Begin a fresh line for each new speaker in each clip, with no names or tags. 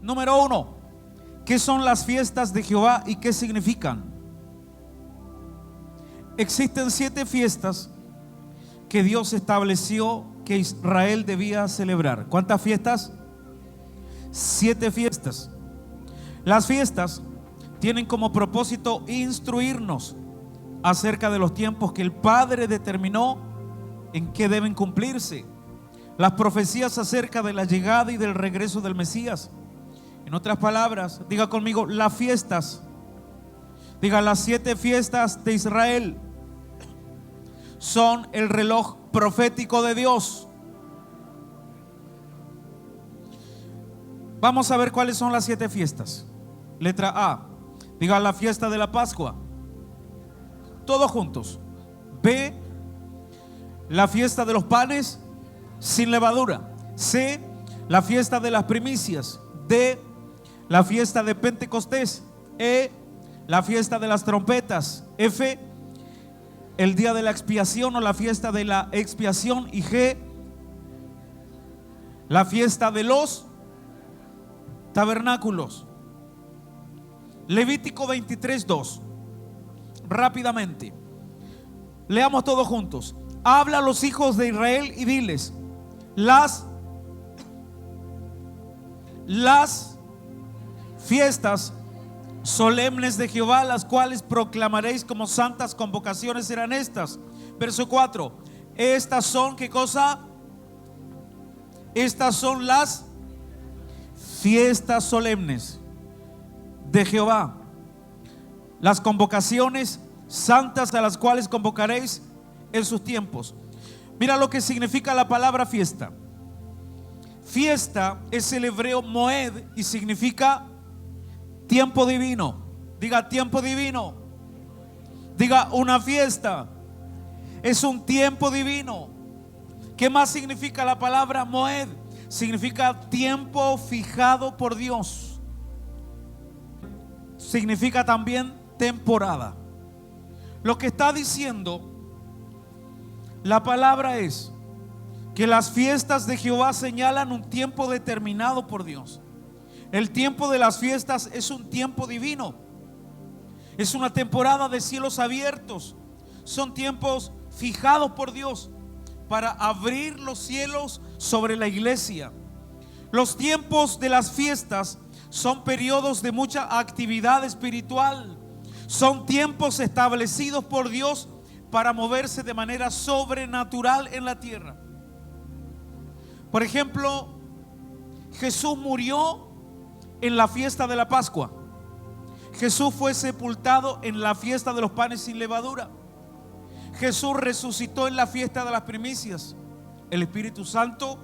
Número 1, ¿qué son las fiestas de Jehová y qué significan? Existen 7 fiestas que Dios estableció que Israel debía celebrar. ¿Cuántas fiestas? 7 fiestas. Las fiestas tienen como propósito instruirnos acerca de los tiempos que el Padre determinó en que deben cumplirse. Las profecías acerca de la llegada y del regreso del Mesías. En otras palabras, diga conmigo, las fiestas. Diga, las 7 fiestas de Israel son el reloj profético de Dios. Vamos a ver cuáles son las 7 fiestas. Letra A, diga la fiesta de la Pascua. Todos juntos. B, la fiesta de los panes sin levadura. C, la fiesta de las primicias. D, la fiesta de Pentecostés. E, la fiesta de las trompetas. F, el día de la expiación o la fiesta de la expiación. Y G, la fiesta de los tabernáculos. Levítico 23:2. Rápidamente, leamos todos juntos. Habla a los hijos de Israel y diles: las fiestas solemnes de Jehová, las cuales proclamaréis como santas convocaciones, serán estas. Verso 4. Estas son, ¿qué cosa? Estas son las fiestas solemnes de Jehová, las convocaciones santas a las cuales convocaréis en sus tiempos. Mira lo que significa la palabra fiesta. Fiesta es el hebreo moed y significa tiempo divino. Diga tiempo divino. Diga una fiesta. Es un tiempo divino. ¿Qué más significa la palabra moed? Significa tiempo fijado por Dios. Significa también temporada. Lo que está diciendo la palabra es que las fiestas de Jehová señalan un tiempo determinado por Dios. El tiempo de las fiestas es un tiempo divino. Es una temporada de cielos abiertos. Son tiempos fijados por Dios para abrir los cielos sobre la iglesia. Los tiempos de las fiestas son periodos de mucha actividad espiritual. Son tiempos establecidos por Dios para moverse de manera sobrenatural en la tierra. Por ejemplo, Jesús murió en la fiesta de la Pascua. Jesús fue sepultado en la fiesta de los panes sin levadura. Jesús resucitó en la fiesta de las primicias. El Espíritu Santo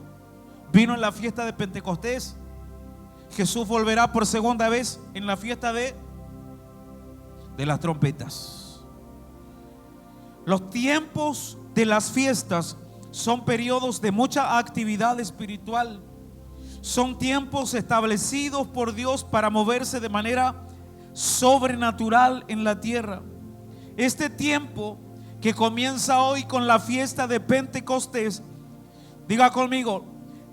vino en la fiesta de Pentecostés. Jesús volverá por segunda vez en la fiesta de las trompetas. Los tiempos de las fiestas son periodos de mucha actividad espiritual. Son tiempos establecidos por Dios para moverse de manera sobrenatural en la tierra. Este tiempo que comienza hoy con la fiesta de Pentecostés, diga conmigo,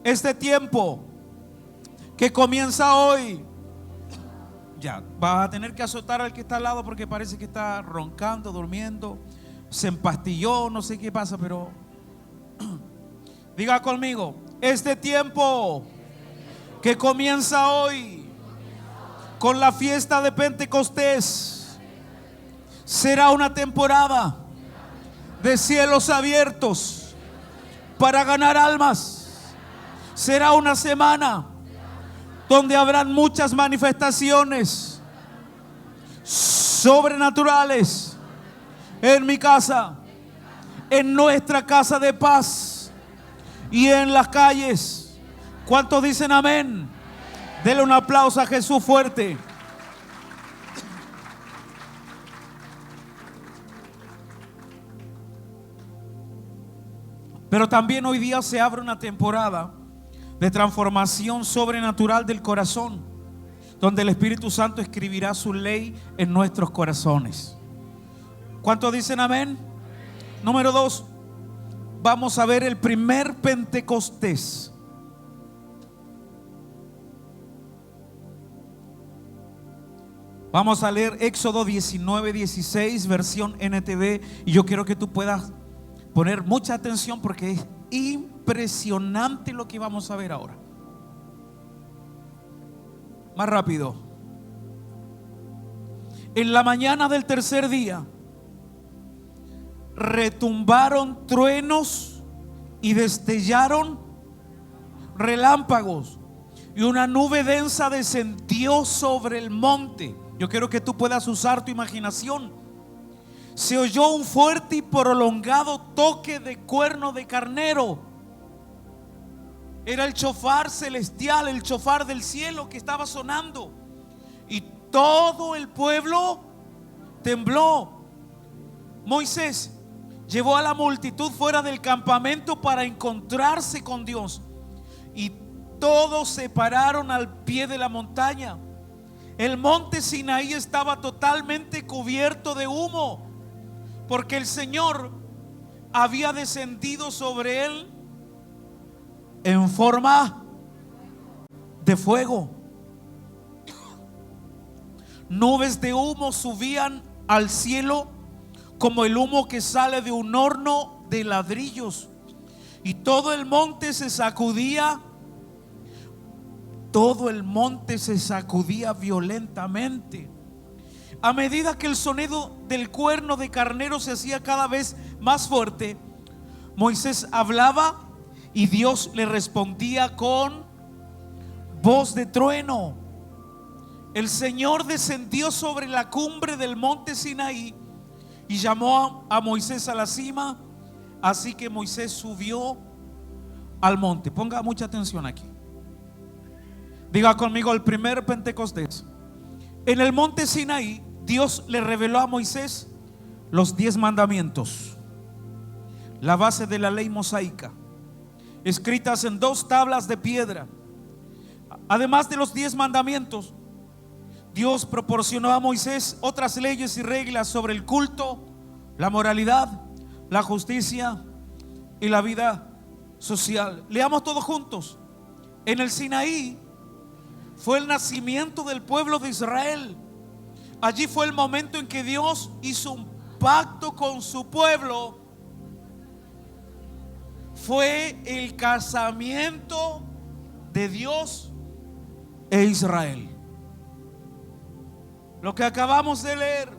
este tiempo que comienza hoy, ya vas a tener que azotar al que está al lado porque parece que está roncando, durmiendo, se empastilló, no sé qué pasa, pero diga conmigo, este tiempo que comienza hoy con la fiesta de Pentecostés será una temporada de cielos abiertos para ganar almas. Será una semana donde habrán muchas manifestaciones sobrenaturales en mi casa, en nuestra casa de paz y en las calles. ¿Cuántos dicen amén? Dele un aplauso a Jesús fuerte. Pero también hoy día se abre una temporada de transformación sobrenatural del corazón, donde el Espíritu Santo escribirá su ley en nuestros corazones. ¿Cuántos dicen amén? Número 2, vamos a ver el primer Pentecostés. Vamos a leer Éxodo 19:16, versión NTV, y yo quiero que tú puedas poner mucha atención porque es impresionante lo que vamos a ver ahora. Más rápido. En la mañana del tercer día retumbaron truenos y destellaron relámpagos, y una nube densa descendió sobre el monte. Yo quiero que tú puedas usar tu imaginación. Se oyó un fuerte y prolongado toque de cuerno de carnero. Era el shofar celestial, el shofar del cielo que estaba sonando, y todo el pueblo tembló. Moisés llevó a la multitud fuera del campamento para encontrarse con Dios, y todos se pararon al pie de la montaña. El monte Sinaí estaba totalmente cubierto de humo, porque el Señor había descendido sobre él en forma de fuego. Nubes de humo subían al cielo como el humo que sale de un horno de ladrillos, y todo el monte se sacudía. Todo el monte se sacudía violentamente. A medida que el sonido del cuerno de carnero se hacía cada vez más fuerte, Moisés hablaba y Dios le respondía con voz de trueno. El Señor descendió sobre la cumbre del monte Sinaí y llamó a Moisés a la cima. Así que Moisés subió al monte. Ponga mucha atención aquí. Diga conmigo: el primer Pentecostés. En el monte Sinaí, Dios le reveló a Moisés los 10 mandamientos, la base de la ley mosaica, escritas en 2 tablas de piedra. Además de los 10 mandamientos, Dios proporcionó a Moisés otras leyes y reglas sobre el culto, la moralidad, la justicia y la vida social. Leamos todos juntos. En el Sinaí fue el nacimiento del pueblo de Israel. Allí fue el momento en que Dios hizo un pacto con su pueblo. Fue el casamiento de Dios e Israel. Lo que acabamos de leer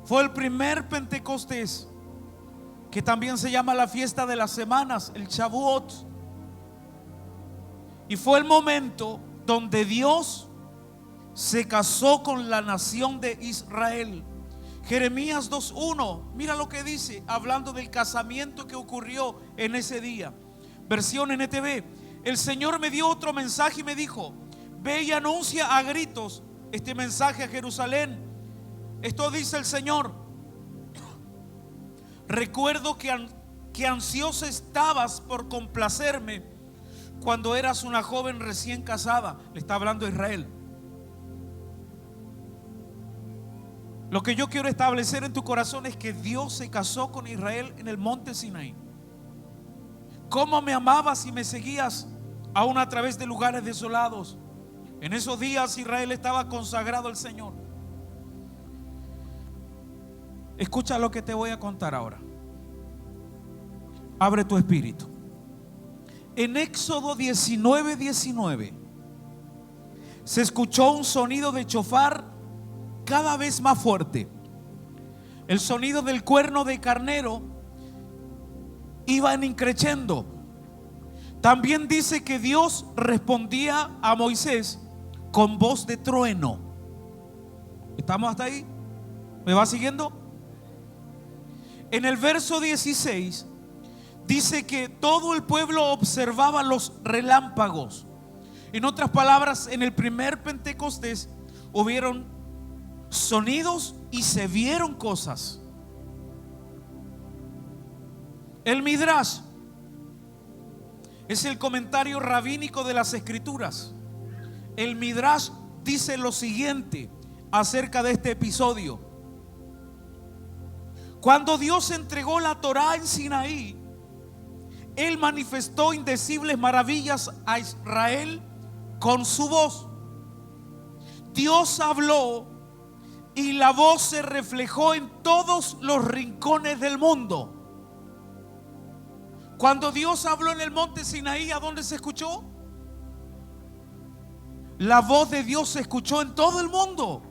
fue el primer Pentecostés, que también se llama la fiesta de las semanas, el Shavuot. Y fue el momento donde Dios se casó con la nación de Israel. Jeremías 2:1, mira lo que dice, hablando del casamiento que ocurrió en ese día. Versión NTV: el Señor me dio otro mensaje y me dijo: ve y anuncia a gritos este mensaje a Jerusalén. Esto dice el Señor: recuerdo que ansiosa estabas por complacerme cuando eras una joven recién casada. Le está hablando a Israel. Lo que yo quiero establecer en tu corazón es que Dios se casó con Israel en el monte Sinaí. Cómo me amabas y me seguías aún a través de lugares desolados. En esos días Israel estaba consagrado al Señor. Escucha lo que te voy a contar ahora. Abre tu espíritu. En Éxodo 19:19 se escuchó un sonido de shofar cada vez más fuerte. El sonido del cuerno de carnero iba en increciendo. También dice que Dios respondía a Moisés con voz de trueno. ¿Estamos hasta ahí? ¿Me va siguiendo? En el verso 16 dice que todo el pueblo observaba los relámpagos. En otras palabras, en el primer Pentecostés hubieron sonidos y se vieron cosas. El Midrash es el comentario rabínico de las Escrituras. El Midrash dice lo siguiente acerca de este episodio: cuando Dios entregó la Torá en Sinaí, Él manifestó indecibles maravillas a Israel con su voz. Dios habló y la voz se reflejó en todos los rincones del mundo. Cuando Dios habló en el monte Sinaí, ¿a dónde se escuchó? La voz de Dios se escuchó en todo el mundo.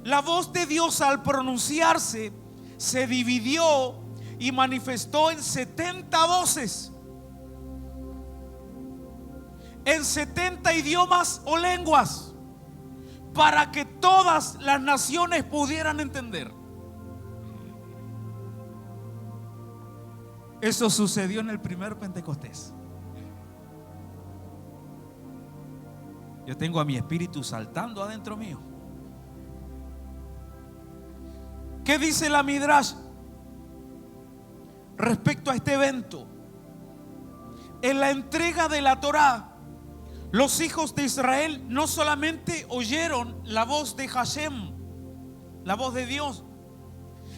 La voz de Dios, al pronunciarse, se dividió y manifestó en 70 voces, en 70 idiomas o lenguas, para que todas las naciones pudieran entender. Eso sucedió en el primer Pentecostés. Yo tengo a mi espíritu saltando adentro mío. ¿Qué dice la Midrash respecto a este evento? En la entrega de la Torá, los hijos de Israel no solamente oyeron la voz de Hashem, la voz de Dios,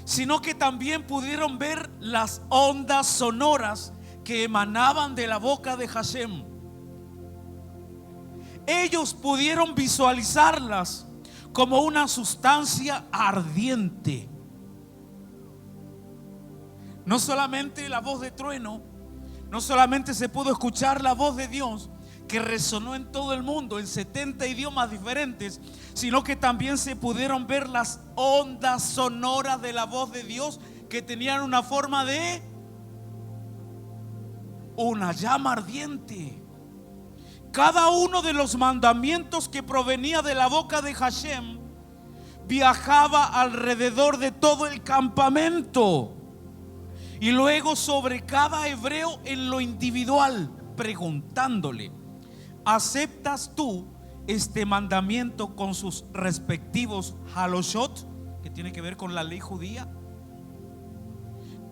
sino que también pudieron ver las ondas sonoras que emanaban de la boca de Hashem. Ellos pudieron visualizarlas como una sustancia ardiente. No solamente la voz de trueno, no solamente se pudo escuchar la voz de Dios que resonó en todo el mundo en 70 idiomas diferentes, sino que también se pudieron ver las ondas sonoras de la voz de Dios que tenían una forma de una llama ardiente. Cada uno de los mandamientos que provenía de la boca de Hashem viajaba alrededor de todo el campamento y luego sobre cada hebreo en lo individual, preguntándole: ¿aceptas tú este mandamiento con sus respectivos haloshot, que tiene que ver con la ley judía?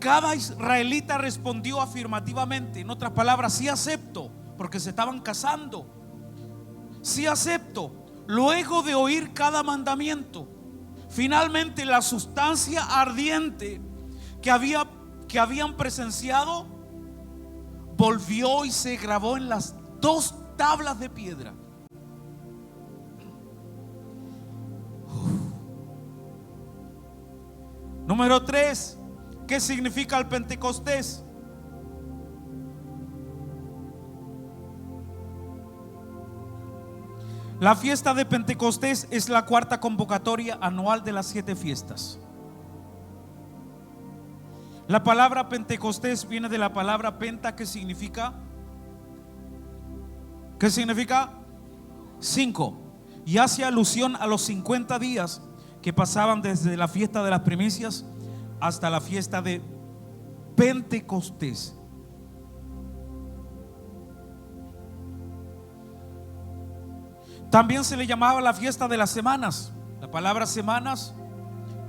Cada israelita respondió afirmativamente. En otras palabras, sí acepto, porque se estaban casando. Sí acepto. Luego de oír cada mandamiento, finalmente la sustancia ardiente que habían presenciado volvió y se grabó en las dos tablas de piedra. Número 3, ¿qué significa el Pentecostés? La fiesta de Pentecostés es la cuarta convocatoria anual de las 7 fiestas. La palabra Pentecostés viene de la palabra penta, que significa, ¿qué significa? 5, y hace alusión a los 50 días que pasaban desde la fiesta de las primicias hasta la fiesta de Pentecostés. También se le llamaba la fiesta de las semanas. La palabra semanas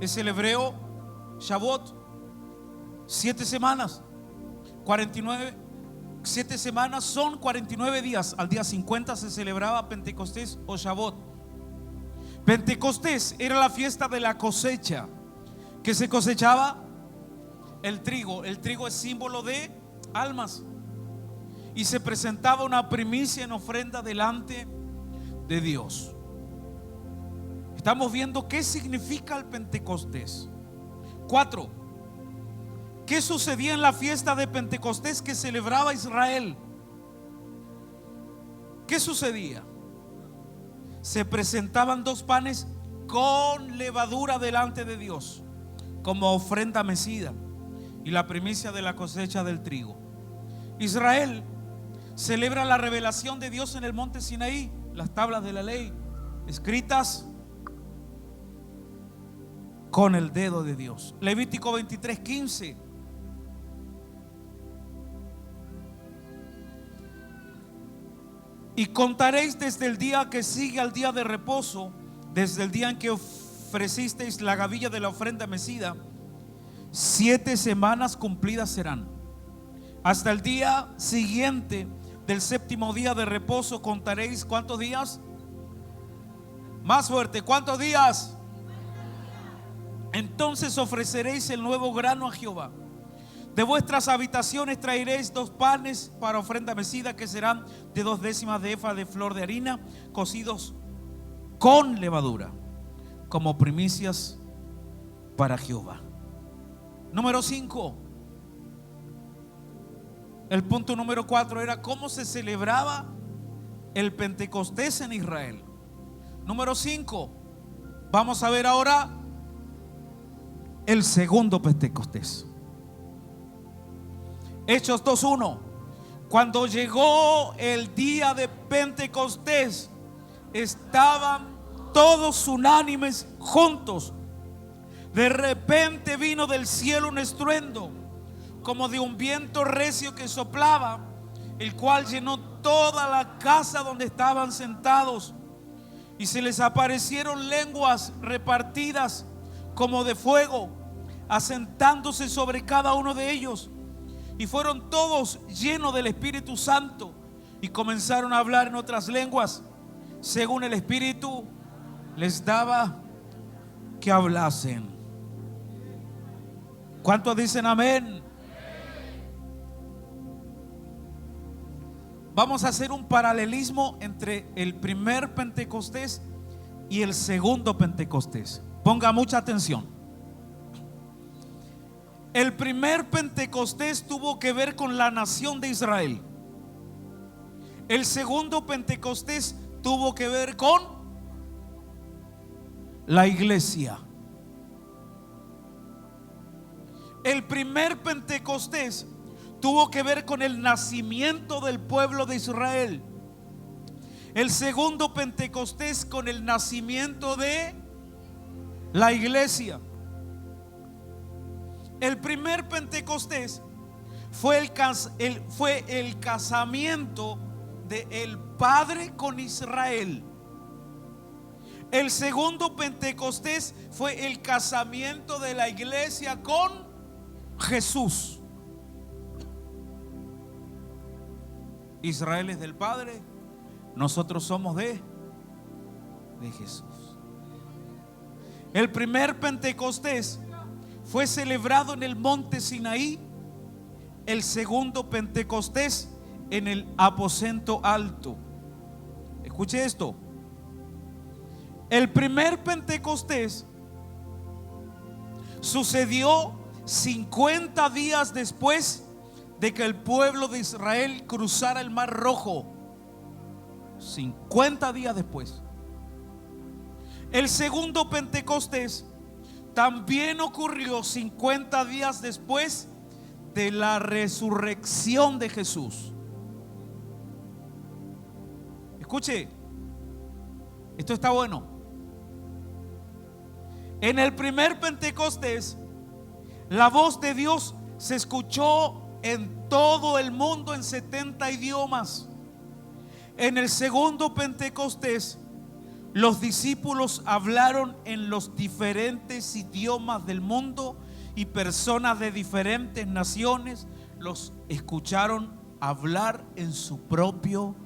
es el hebreo Shavuot. 7 semanas, 49, 7 semanas son 49 días. Al día 50 se celebraba Pentecostés o Shavuot. Pentecostés era la fiesta de la cosecha, que se cosechaba el trigo. El trigo es símbolo de almas, y se presentaba una primicia en ofrenda delante de Dios. Estamos viendo qué significa el Pentecostés. 4. ¿Qué sucedía en la fiesta de Pentecostés que celebraba Israel? ¿Qué sucedía? Se presentaban 2 panes con levadura delante de Dios como ofrenda mecida y la primicia de la cosecha del trigo. Israel celebra la revelación de Dios en el monte Sinaí, las tablas de la ley escritas con el dedo de Dios. Levítico 23:15. Y contaréis desde el día que sigue al día de reposo, desde el día en que ofrecisteis la gavilla de la ofrenda mecida, 7 semanas cumplidas serán. Hasta el día siguiente del 7º día de reposo contaréis ¿cuántos días? Más fuerte, ¿cuántos días? Entonces ofreceréis el nuevo grano a Jehová. De vuestras habitaciones traeréis 2 panes para ofrenda mecida, que serán de 2 décimas de efa de flor de harina, cocidos con levadura, como primicias para Jehová. Número 5. El punto número 4 era cómo se celebraba el Pentecostés en Israel. Número 5. Vamos a ver ahora el segundo Pentecostés. Hechos 2:1. Cuando llegó el día de Pentecostés, estaban todos unánimes juntos. De repente vino del cielo un estruendo, como de un viento recio que soplaba, el cual llenó toda la casa donde estaban sentados. Y se les aparecieron lenguas repartidas como de fuego, asentándose sobre cada uno de ellos. Y fueron todos llenos del Espíritu Santo y comenzaron a hablar en otras lenguas, según el Espíritu les daba que hablasen. ¿Cuántos dicen amén? Vamos a hacer un paralelismo entre el primer Pentecostés y el segundo Pentecostés. Ponga mucha atención. El primer Pentecostés tuvo que ver con la nación de Israel. El segundo Pentecostés tuvo que ver con la iglesia. El primer Pentecostés tuvo que ver con el nacimiento del pueblo de Israel. El segundo Pentecostés con el nacimiento de la iglesia. El primer Pentecostés fue el casamiento del Padre con Israel. El segundo Pentecostés fue el casamiento de la iglesia con Jesús. Israel es del Padre, nosotros somos de Jesús. El primer Pentecostés fue celebrado en el monte Sinaí. El segundo Pentecostés en el aposento alto. Escuche esto. El primer Pentecostés sucedió 50 días después de que el pueblo de Israel cruzara el Mar Rojo. 50 días después. El segundo Pentecostés también ocurrió 50 días después de la resurrección de Jesús. Escuche, esto está bueno. En el primer Pentecostés, la voz de Dios se escuchó en todo el mundo en 70 idiomas. En el segundo Pentecostés, los discípulos hablaron en los diferentes idiomas del mundo y personas de diferentes naciones los escucharon hablar en su propio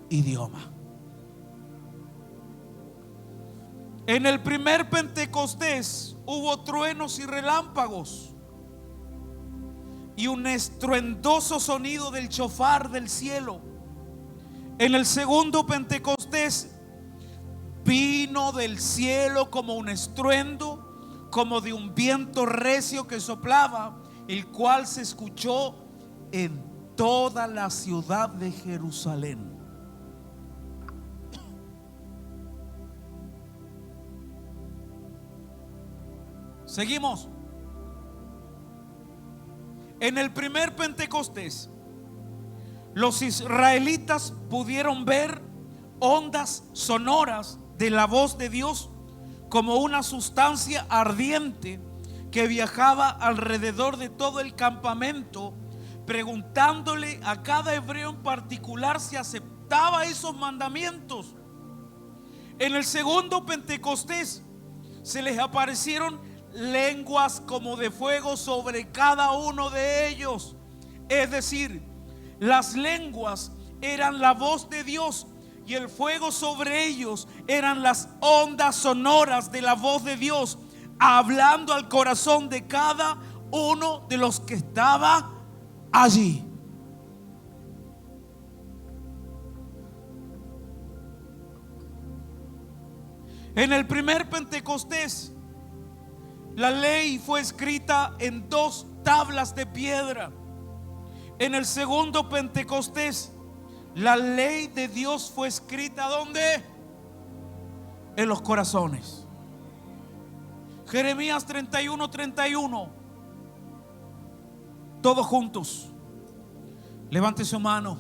idioma. En el primer Pentecostés hubo truenos y relámpagos y un estruendoso sonido del shofar del cielo. En el segundo Pentecostés vino del cielo como un estruendo, como de un viento recio que soplaba, el cual se escuchó en toda la ciudad de Jerusalén. Seguimos. En el primer Pentecostés, los israelitas pudieron ver ondas sonoras de la voz de Dios como una sustancia ardiente que viajaba alrededor de todo el campamento, preguntándole a cada hebreo en particular si aceptaba esos mandamientos. En el segundo Pentecostés se les aparecieron lenguas como de fuego sobre cada uno de ellos. Es decir, las lenguas eran la voz de Dios y el fuego sobre ellos eran las ondas sonoras de la voz de Dios, hablando al corazón de cada uno de los que estaba allí. En el primer Pentecostés, la ley fue escrita en 2 tablas de piedra. En el segundo Pentecostés, la ley de Dios fue escrita ¿dónde? En los corazones. Jeremías 31:31. Todos juntos. Levante su mano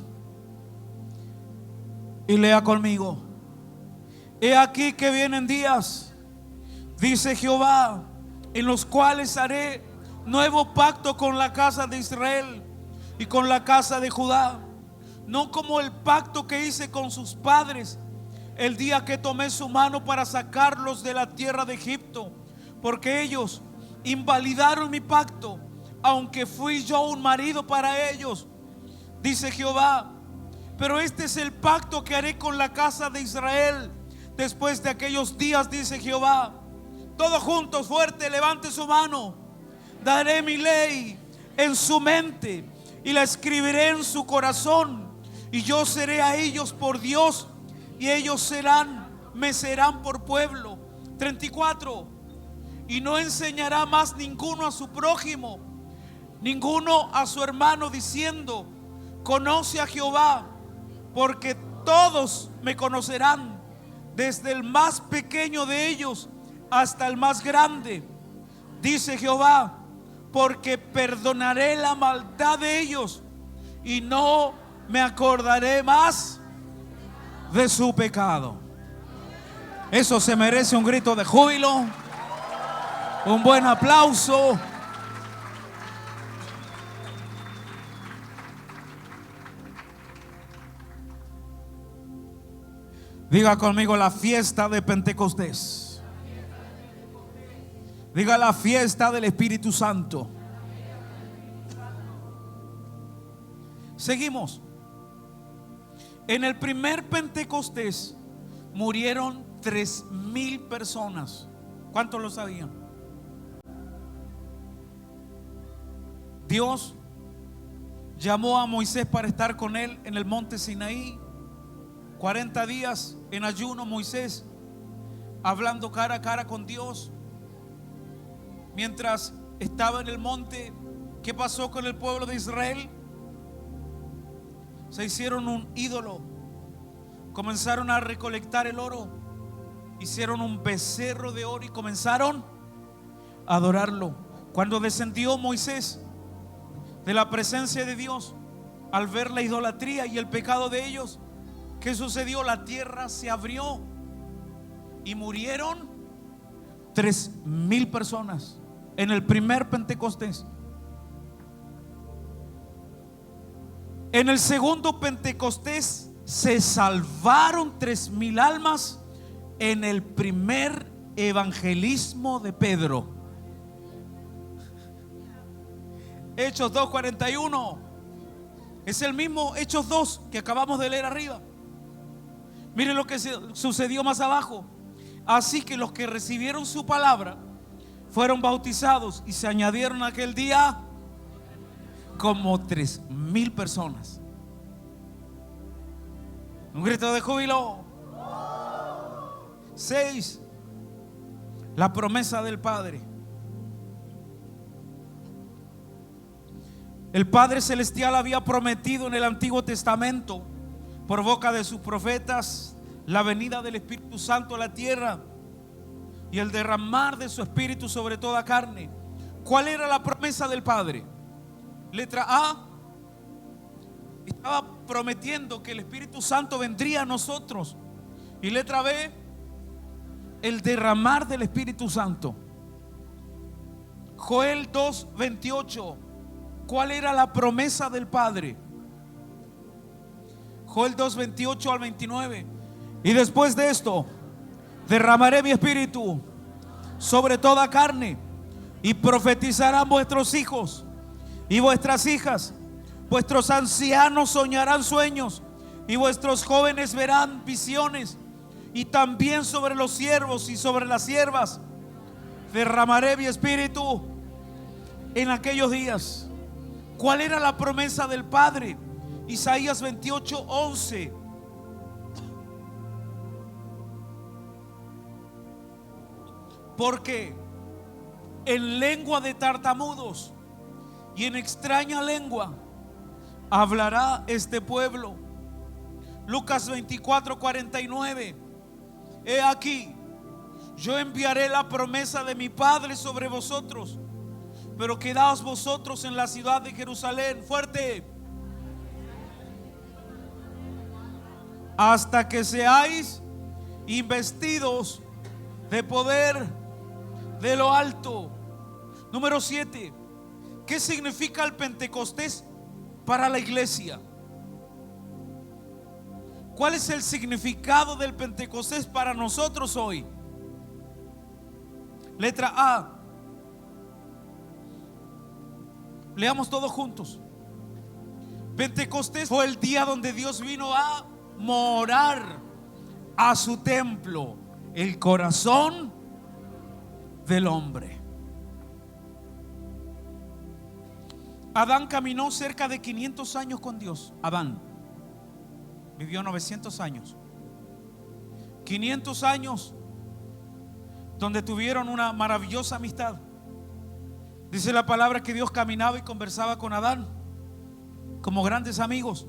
y lea conmigo. He aquí que vienen días, dice Jehová, en los cuales haré nuevo pacto con la casa de Israel y con la casa de Judá, no como el pacto que hice con sus padres el día que tomé su mano para sacarlos de la tierra de Egipto, porque ellos invalidaron mi pacto, aunque fui yo un marido para ellos, dice Jehová. Pero este es el pacto que haré con la casa de Israel después de aquellos días, dice Jehová. Todos juntos, fuerte, levante su mano. Daré mi ley en su mente y la escribiré en su corazón, y yo seré a ellos por Dios, y ellos me serán por pueblo. 34. Y no enseñará más ninguno a su prójimo, ninguno a su hermano, diciendo: conoce a Jehová, porque todos me conocerán, desde el más pequeño de ellos hasta el más grande, dice Jehová, porque perdonaré la maldad de ellos y no me acordaré más de su pecado. Eso se merece un grito de júbilo, un buen aplauso. Diga conmigo: la fiesta de Pentecostés. Diga: la fiesta del Espíritu Santo. Seguimos. En el primer Pentecostés murieron 3,000 personas. ¿Cuántos lo sabían? Dios llamó a Moisés para estar con él en el monte Sinaí. 40 días en ayuno, Moisés hablando cara a cara con Dios. Mientras estaba en el monte, ¿qué pasó con el pueblo de Israel? Se hicieron un ídolo, comenzaron a recolectar el oro, hicieron un becerro de oro y comenzaron a adorarlo. Cuando descendió Moisés de la presencia de Dios, al ver la idolatría y el pecado de ellos, ¿qué sucedió? La tierra se abrió y murieron 3,000 personas en el primer Pentecostés. En el segundo Pentecostés se salvaron 3,000 almas en el primer evangelismo de Pedro. Hechos 2:41 es el mismo Hechos 2 que acabamos de leer arriba. Miren lo que sucedió más abajo. Así que los que recibieron su palabra fueron bautizados, y se añadieron aquel día como 3,000 personas. Un grito de júbilo. 6. La promesa del Padre. El Padre Celestial había prometido en el Antiguo Testamento, por boca de sus profetas, la venida del Espíritu Santo a la tierra y el derramar de su Espíritu sobre toda carne. ¿Cuál era la promesa del Padre? Letra A, estaba prometiendo que el Espíritu Santo vendría a nosotros. Y letra B, el derramar del Espíritu Santo. Joel 2:28. ¿Cuál era la promesa del Padre? Joel 2:28 al 29. Y después de esto derramaré mi espíritu sobre toda carne, y profetizarán vuestros hijos y vuestras hijas, vuestros ancianos soñarán sueños, y vuestros jóvenes verán visiones. Y también sobre los siervos y sobre las siervas derramaré mi espíritu en aquellos días. ¿Cuál era la promesa del Padre? Isaías 28:11. porque en lengua de tartamudos y en extraña lengua hablará este pueblo. Lucas 24:49. He aquí, yo enviaré la promesa de mi Padre sobre vosotros, pero quedaos vosotros en la ciudad de Jerusalén, fuerte, hasta que seáis investidos de poder de lo alto. Número 7. ¿Qué significa el Pentecostés para la iglesia? ¿Cuál es el significado del Pentecostés para nosotros hoy? Letra A. Leamos todos juntos. Pentecostés fue el día donde Dios vino a morar a su templo, el corazón del hombre. Adán caminó cerca de 500 años con Dios. Adán vivió 900 años. 500 años donde tuvieron una maravillosa amistad. Dice la palabra que Dios caminaba y conversaba con Adán como grandes amigos.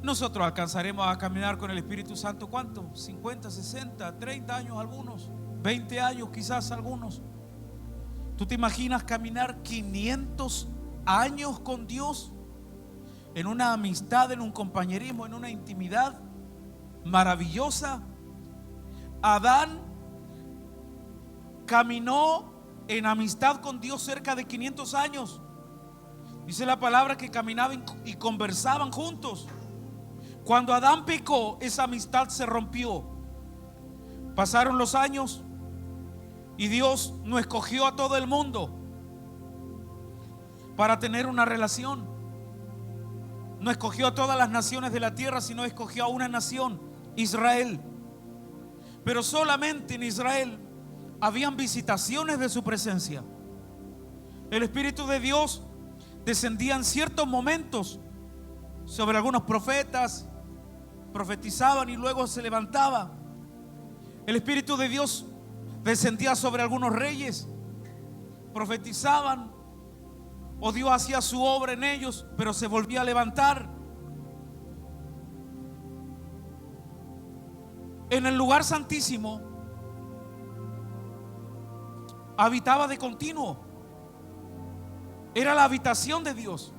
Nosotros alcanzaremos a caminar con el Espíritu Santo, ¿cuánto? 50, 60, 30 años algunos, 20 años quizás algunos. ¿Tú te imaginas caminar 500 años con Dios en una amistad, en un compañerismo, en una intimidad maravillosa? Adán caminó en amistad con Dios cerca de 500 años. Dice la palabra que caminaban y conversaban juntos. Cuando Adán pecó, esa amistad se rompió. Pasaron los años y Dios no escogió a todo el mundo para tener una relación. No escogió a todas las naciones de la tierra, sino escogió a una nación, Israel. Pero solamente en Israel habían visitaciones de su presencia. El Espíritu de Dios descendía en ciertos momentos sobre algunos profetas, profetizaban y luego se levantaba. El Espíritu de Dios descendía sobre algunos reyes, profetizaban, o Dios hacía su obra en ellos, pero se volvía a levantar. En el lugar santísimo habitaba de continuo. Era la habitación de Dios.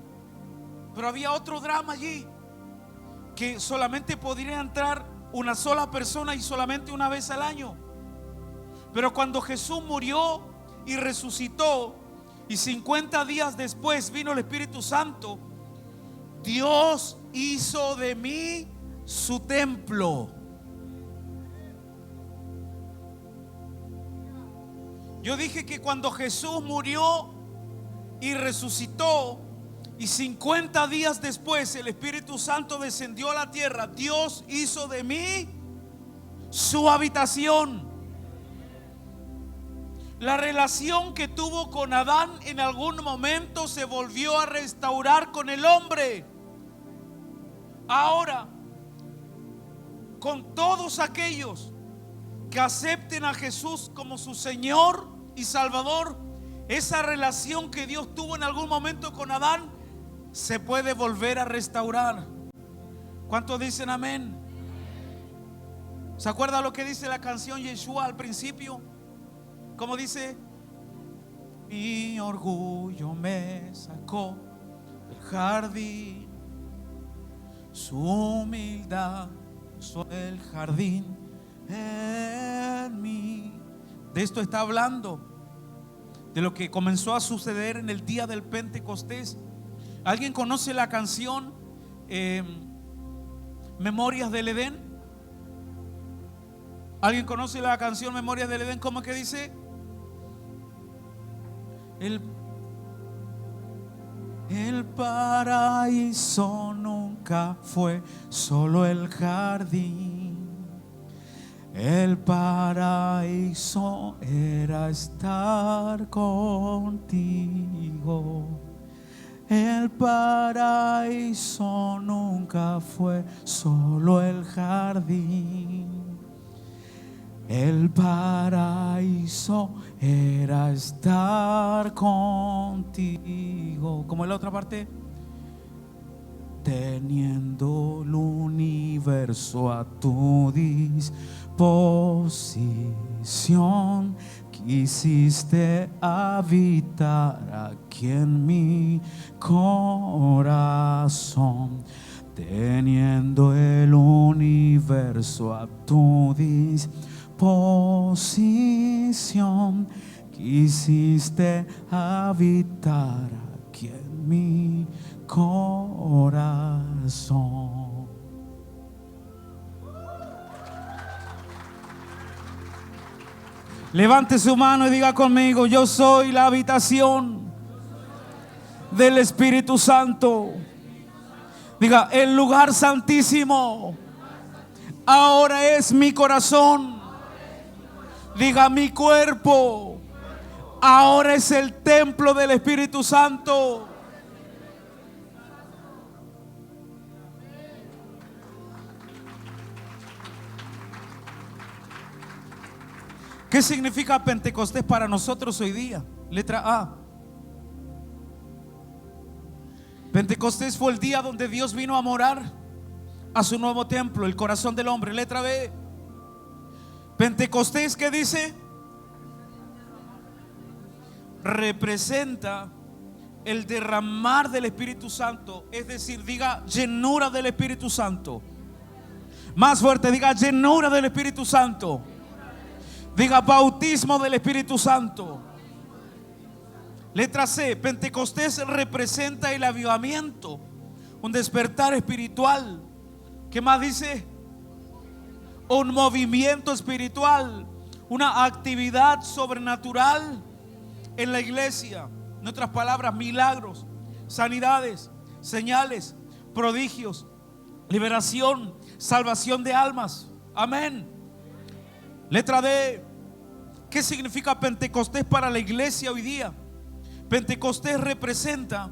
Pero había otro drama allí, que solamente podría entrar una sola persona y solamente una vez al año. Pero cuando Jesús murió y resucitó, y 50 días después vino el Espíritu Santo, Dios hizo de mí su templo. Yo dije que cuando Jesús murió y resucitó, y 50 días después el Espíritu Santo descendió a la tierra, Dios hizo de mí su habitación. La relación que tuvo con Adán en algún momento se volvió a restaurar con el hombre. Ahora, con todos aquellos que acepten a Jesús como su Señor y Salvador, esa relación que Dios tuvo en algún momento con Adán se puede volver a restaurar. ¿Cuántos dicen amén? ¿Se acuerda lo que dice la canción Yeshua al principio? ¿Cómo dice? Mi orgullo me sacó del jardín, su humildad puso el jardín en mí. De esto está hablando, de lo que comenzó a suceder en el día del Pentecostés. ¿Alguien conoce la canción Memorias del Edén? ¿Alguien conoce la canción Memorias del Edén? ¿Cómo que dice? El paraíso nunca fue solo el jardín. El paraíso era estar contigo. El paraíso nunca fue solo el jardín. El paraíso era estar contigo. ¿Cómo es la otra parte? Teniendo el universo a tu disposición, quisiste habitar aquí en mi corazón. Teniendo el universo a tu disposición, quisiste habitar aquí en mi corazón. Levante su mano y diga conmigo: yo soy la habitación del Espíritu Santo. Diga: el lugar santísimo ahora es mi corazón. Diga: mi cuerpo ahora es el templo del Espíritu Santo. ¿Qué significa Pentecostés para nosotros hoy día? Letra A. Pentecostés fue el día donde Dios vino a morar a su nuevo templo, el corazón del hombre. Letra B. Pentecostés, ¿qué dice? Representa el derramar del Espíritu Santo. Es decir, diga llenura del Espíritu Santo. Más fuerte, diga llenura del Espíritu Santo. Diga bautismo del Espíritu Santo. Letra C. Pentecostés representa el avivamiento, un despertar espiritual. ¿Qué más dice? Un movimiento espiritual, una actividad sobrenatural en la iglesia. En otras palabras, milagros, sanidades, señales, prodigios, liberación, salvación de almas. Amén. Letra D. ¿Qué significa Pentecostés para la iglesia hoy día? Pentecostés representa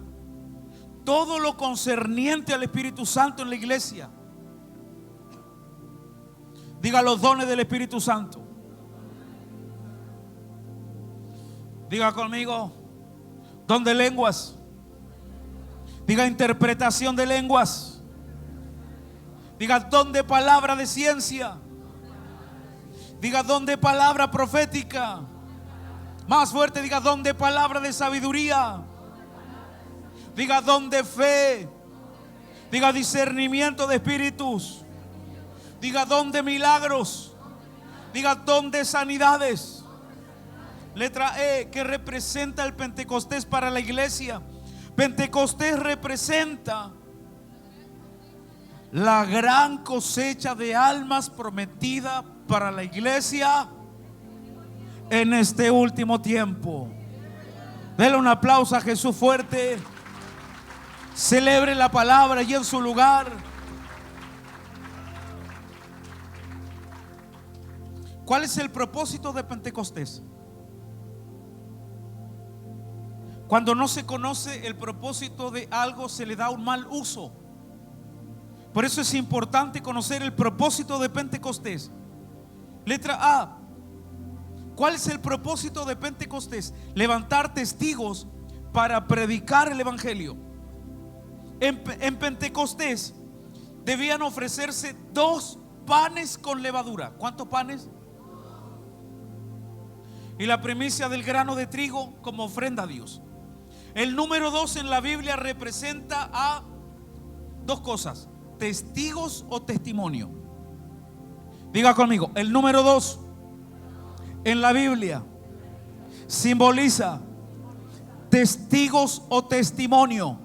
todo lo concerniente al Espíritu Santo en la iglesia. Diga los dones del Espíritu Santo. Diga conmigo: don de lenguas. Diga interpretación de lenguas. Diga don de palabra de ciencia. Diga don de palabra profética. Más fuerte, diga don de palabra de sabiduría. Diga don de fe. Diga discernimiento de espíritus. Diga don de milagros. Diga don de sanidades. Letra E. ¿Qué representa el Pentecostés para la iglesia? Pentecostés representa la gran cosecha de almas prometida para la iglesia en este último tiempo. Dele un aplauso a Jesús fuerte. Celebre la palabra y en su lugar. ¿Cuál es el propósito de Pentecostés? Cuando no se conoce el propósito de algo, se le da un mal uso. Por eso es importante conocer el propósito de Pentecostés. Letra A. ¿Cuál es el propósito de Pentecostés? Levantar testigos para predicar el evangelio. En Pentecostés debían ofrecerse 2 panes con levadura. ¿Cuántos panes? Y la primicia del grano de trigo como ofrenda a Dios. El número 2 en la Biblia representa a 2 cosas: testigos o testimonio. Diga conmigo: el número 2 en la Biblia simboliza testigos o testimonio.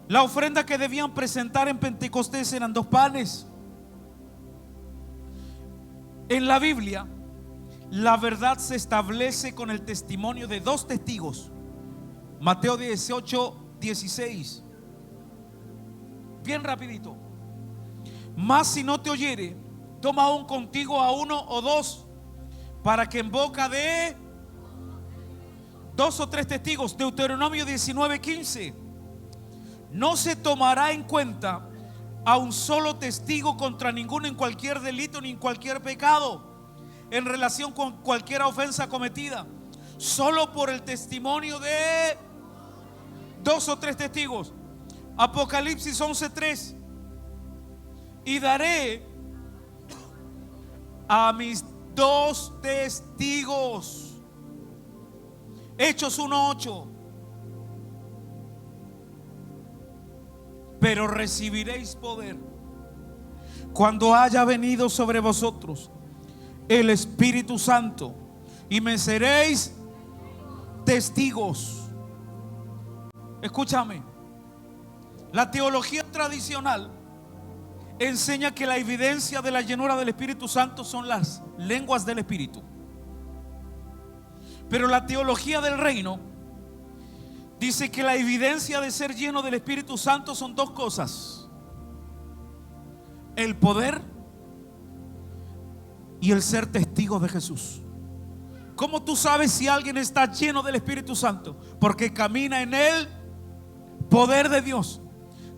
La ofrenda que debían presentar en Pentecostés eran 2 panes. En la Biblia, la verdad se establece con el testimonio de 2 testigos. Mateo 18:16. Bien rapidito. Mas si no te oyere, toma aún contigo a 1 o 2, para que en boca de 2 o 3 testigos. Deuteronomio 19:15. No se tomará en cuenta a un solo testigo contra ninguno en cualquier delito ni en cualquier pecado, en relación con cualquier ofensa cometida, solo por el testimonio de 2 o 3 testigos. Apocalipsis 11:3. Y daré a mis 2 testigos. Hechos 1:8. Pero recibiréis poder cuando haya venido sobre vosotros el Espíritu Santo, y me seréis testigos. Escúchame, la teología tradicional enseña que la evidencia de la llenura del Espíritu Santo son las lenguas del Espíritu. Pero la teología del reino dice que la evidencia de ser lleno del Espíritu Santo son 2 cosas: el poder y el ser testigo de Jesús. ¿Cómo tú sabes si alguien está lleno del Espíritu Santo? Porque camina en el poder de Dios,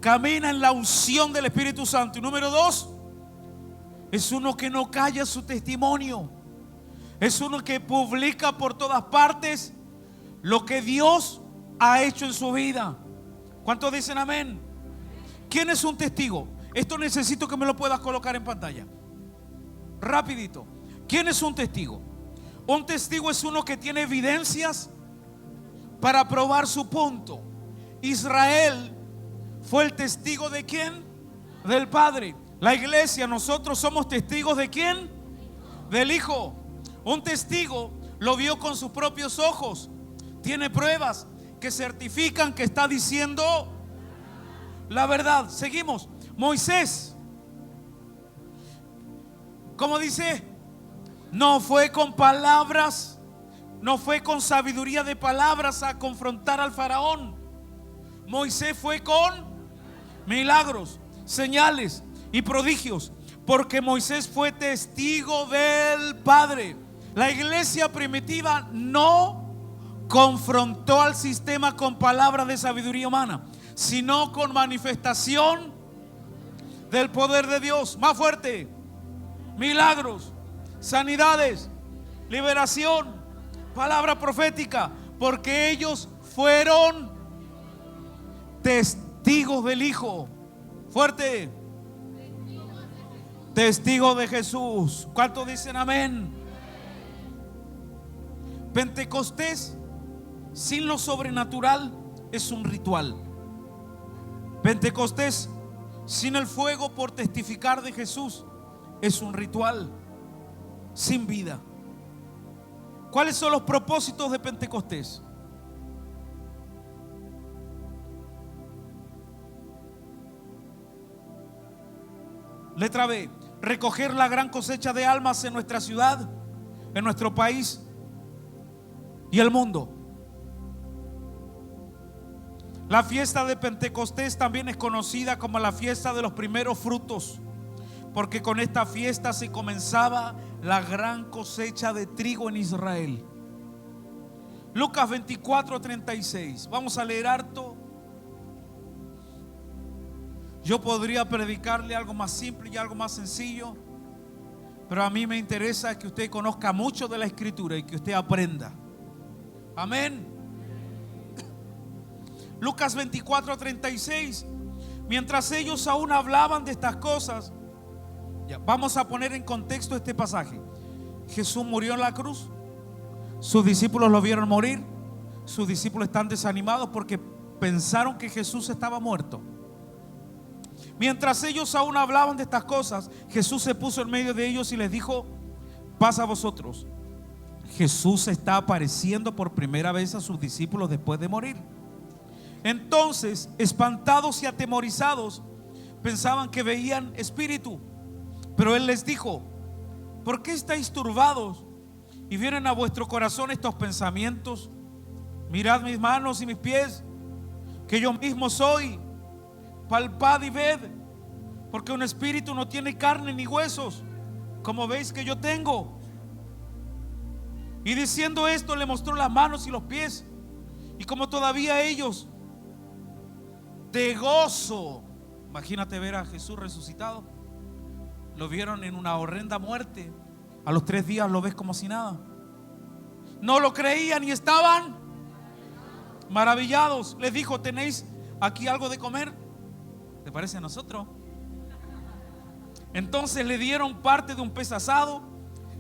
camina en la unción del Espíritu Santo. Y número 2, es uno que no calla su testimonio. Es uno que publica por todas partes lo que Dios ha hecho en su vida. ¿Cuántos dicen amén? ¿Quién es un testigo? Esto necesito que me lo puedas colocar en pantalla rapidito. ¿Quién es un testigo? Un testigo es uno que tiene evidencias para probar su punto. Israel fue el testigo ¿de quién? Del Padre. La iglesia, nosotros somos testigos ¿de quién? Del Hijo. Un testigo lo vio con sus propios ojos. Tiene pruebas que certifican que está diciendo la verdad. Seguimos. Moisés, ¿cómo dice? No fue con palabras, no fue con sabiduría de palabras a confrontar al faraón. Moisés fue con milagros, señales y prodigios, porque Moisés fue testigo del Padre. La iglesia primitiva no confrontó al sistema con palabras de sabiduría humana, sino con manifestación del poder de Dios. Más fuerte: milagros, sanidades, liberación, palabra profética, porque ellos fueron testigos del Hijo. Fuerte: testigos de Jesús. ¿Cuántos dicen amén? Pentecostés sin lo sobrenatural es un ritual. Pentecostés sin el fuego por testificar de Jesús es un ritual sin vida. ¿Cuáles son los propósitos de Pentecostés? Letra B: recoger la gran cosecha de almas en nuestra ciudad, en nuestro país y el mundo. La fiesta de Pentecostés también es conocida como la fiesta de los primeros frutos, porque con esta fiesta se comenzaba la gran cosecha de trigo en Israel. Lucas 24:36. Vamos a leer harto. Yo podría predicarle algo más simple y algo más sencillo, pero a mí me interesa que usted conozca mucho de la Escritura y que usted aprenda. Amén. Lucas 24:36. Mientras ellos aún hablaban de estas cosas, vamos a poner en contexto este pasaje. Jesús murió en la cruz. Sus discípulos lo vieron morir. Sus discípulos están desanimados porque pensaron que Jesús estaba muerto. Mientras ellos aún hablaban de estas cosas, Jesús se puso en medio de ellos y les dijo: paz a vosotros. Jesús está apareciendo por primera vez a sus discípulos después de morir. Entonces, espantados y atemorizados, pensaban que veían espíritu. Pero Él les dijo: ¿por qué estáis turbados y vienen a vuestro corazón estos pensamientos? Mirad mis manos y mis pies, que yo mismo soy. Palpad y ved, porque un espíritu no tiene carne ni huesos, como veis que yo tengo. Y diciendo esto, le mostró las manos y los pies. Y como todavía ellos de gozo Imagínate ver a Jesús resucitado. Lo vieron en una horrenda muerte. A los 3 días lo ves como si nada. No lo creían y estaban maravillados. Les dijo: ¿tenéis aquí algo de comer? ¿Te parece a nosotros? Entonces le dieron parte de un pez asado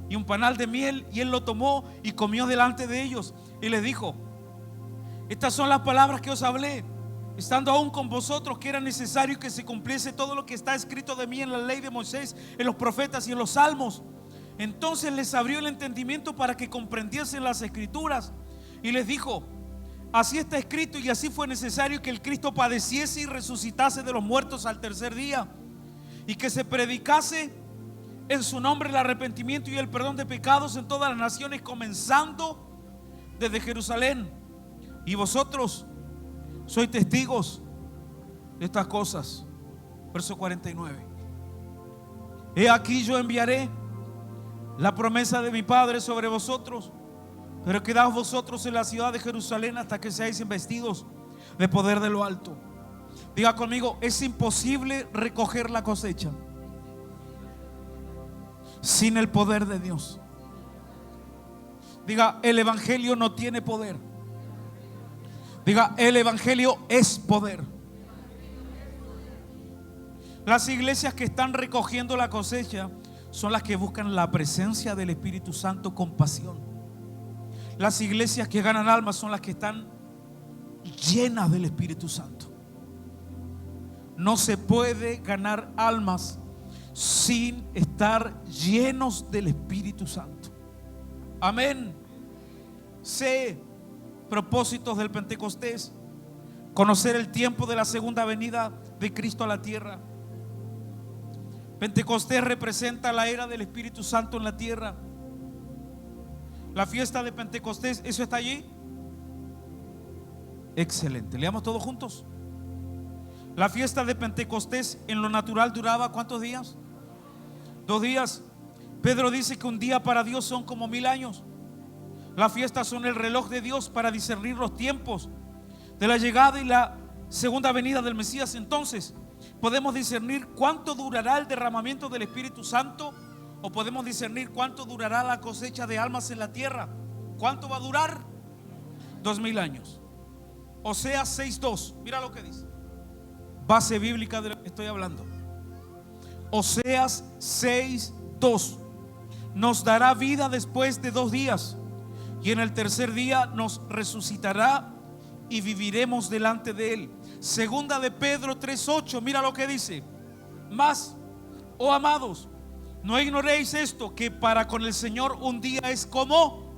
y un panal de miel, y él lo tomó y comió delante de ellos. Y les dijo: estas son las palabras que os hablé, estando aún con vosotros, que era necesario que se cumpliese todo lo que está escrito de mí en la ley de Moisés, en los profetas y en los salmos. Entonces les abrió el entendimiento para que comprendiesen las escrituras, y les dijo: así está escrito, y así fue necesario que el Cristo padeciese y resucitase de los muertos al tercer día, y que se predicase en su nombre el arrepentimiento y el perdón de pecados en todas las naciones, comenzando desde Jerusalén. Y vosotros sois testigos de estas cosas. Verso 49. He aquí yo enviaré la promesa de mi Padre sobre vosotros, pero quedaos vosotros en la ciudad de Jerusalén hasta que seáis investidos de poder de lo alto. Diga conmigo: es imposible recoger la cosecha sin el poder de Dios. Diga: el evangelio no tiene poder. Diga: el evangelio es poder. Las iglesias que están recogiendo la cosecha son las que buscan la presencia del Espíritu Santo con pasión. Las iglesias que ganan almas son las que están llenas del Espíritu Santo. No se puede ganar almas sin estar llenos del Espíritu Santo. Amén. Sé propósitos del Pentecostés: conocer el tiempo de la segunda venida de Cristo a la tierra. Pentecostés representa la era del Espíritu Santo en la tierra. La fiesta de Pentecostés, ¿eso está allí? Excelente. Leamos todos juntos. La fiesta de Pentecostés en lo natural duraba ¿cuántos días? 2 días. Pedro dice que un día para Dios son como 1000 años. Las fiestas son el reloj de Dios para discernir los tiempos de la llegada y la segunda venida del Mesías. Entonces podemos discernir cuánto durará el derramamiento del Espíritu Santo, o podemos discernir cuánto durará la cosecha de almas en la tierra. ¿Cuánto va a durar? 2000 años. Oseas 6:2. Mira lo que dice. Base bíblica de lo que estoy hablando. Oseas 6:2. Nos dará vida después de 2 días, y en el tercer día nos resucitará y viviremos delante de él. Segunda de Pedro 3:8. Mira lo que dice: mas, oh amados, no ignoréis esto, que para con el Señor un día es como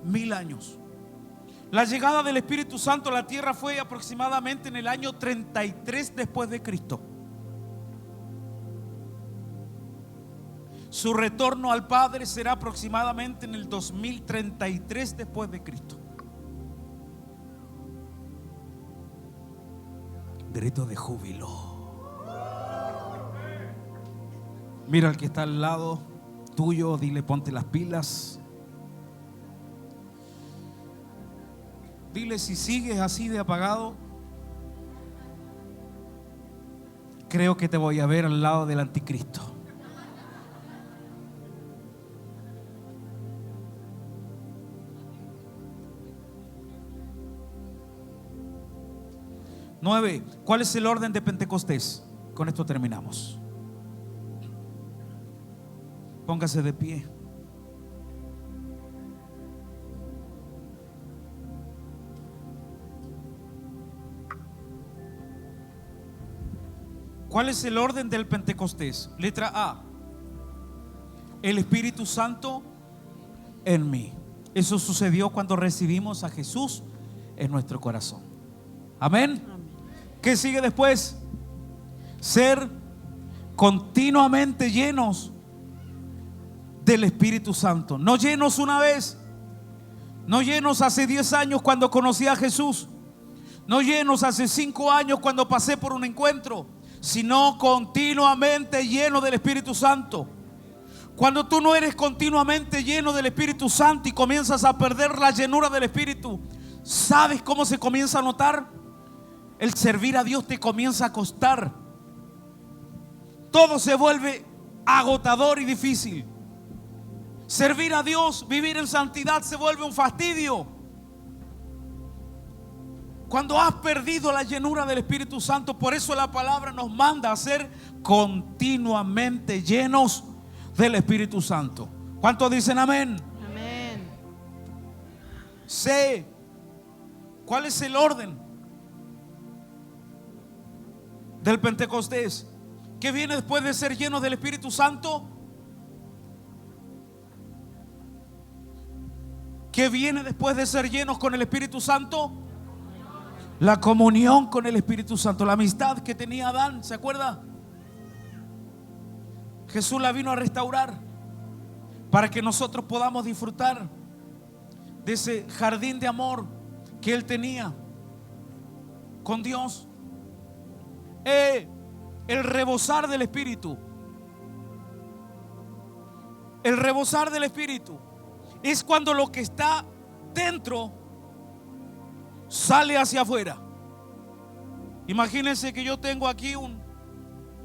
1000 años. La llegada del Espíritu Santo a la tierra fue aproximadamente en el año 33 después de Cristo. Su retorno al Padre será aproximadamente en el 2033 después de Cristo. Grito de júbilo. Mira al que está al lado tuyo, dile: ponte las pilas. Dile: si sigues así de apagado, creo que te voy a ver al lado del anticristo. Nueve. ¿Cuál es el orden de Pentecostés? Con esto terminamos. Póngase de pie. ¿Cuál es el orden del Pentecostés? Letra A: el Espíritu Santo en mí. Eso sucedió cuando recibimos a Jesús en nuestro corazón. Amén. ¿Qué sigue después? Ser continuamente llenos del Espíritu Santo. No llenos una vez, no llenos hace 10 años cuando conocí a Jesús, no llenos hace 5 años cuando pasé por un encuentro, sino continuamente lleno del Espíritu Santo. Cuando tú no eres continuamente lleno del Espíritu Santo y comienzas a perder la llenura del Espíritu, ¿sabes cómo se comienza a notar? el servir a Dios te comienza a costar. Todo se vuelve agotador y difícil. Servir a Dios, vivir en santidad se vuelve un fastidio. Cuando has perdido la llenura del Espíritu Santo, por eso la palabra nos manda a ser continuamente llenos del Espíritu Santo. ¿Cuántos dicen amén?
Amén.
Sé cuál es el orden del Pentecostés. ¿Qué viene después de ser llenos del Espíritu Santo? ¿Qué viene después de ser llenos con el Espíritu Santo? La comunión con el Espíritu Santo, la amistad que tenía Adán, ¿se acuerda? Jesús la vino a restaurar para que nosotros podamos disfrutar de ese jardín de amor que él tenía con Dios. El rebosar del Espíritu. El rebosar del Espíritu es cuando lo que está dentro sale hacia afuera. Imagínense que yo tengo aquí un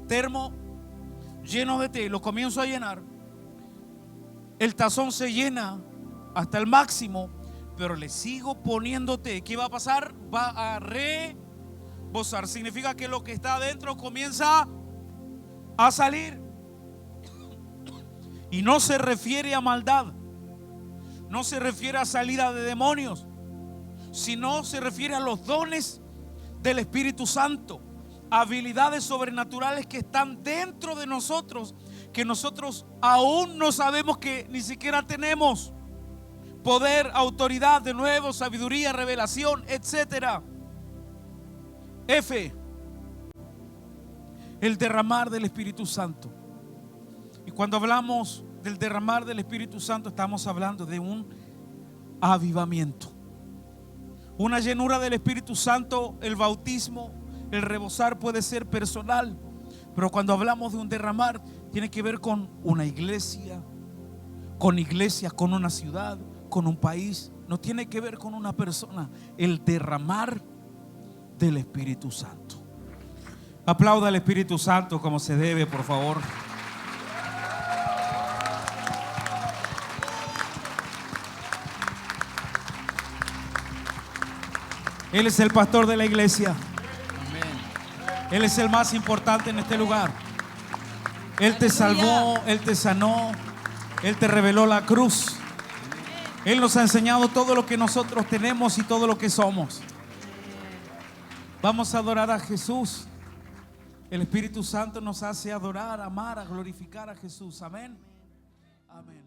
termo lleno de té, lo comienzo a llenar. El tazón se llena hasta el máximo, pero le sigo poniendo té. ¿Qué va a pasar? Va a rebosar. Significa que lo que está adentro comienza a salir. Y no se refiere a maldad, no se refiere a salida de demonios, sino se refiere a los dones del Espíritu Santo, habilidades sobrenaturales que están dentro de nosotros, que nosotros aún no sabemos que ni siquiera tenemos. Poder, autoridad, de nuevo, sabiduría, revelación, etcétera. F, el derramar del Espíritu Santo. Y cuando hablamos del derramar del Espíritu Santo, estamos hablando de un avivamiento, una llenura del Espíritu Santo. El bautismo, el rebosar puede ser personal, pero cuando hablamos de un derramar, tiene que ver con una iglesia, con iglesias, con una ciudad, con un país. No tiene que ver con una persona. El derramar del Espíritu Santo. Aplauda al Espíritu Santo como se debe, por favor. Él es el pastor de la iglesia. Él es el más importante en este lugar. Él te salvó, Él te sanó, Él te reveló la cruz. Él nos ha enseñado todo lo que nosotros tenemos y todo lo que somos. Vamos a adorar a Jesús. El Espíritu Santo nos hace adorar, amar, a glorificar a Jesús. Amén. Amén.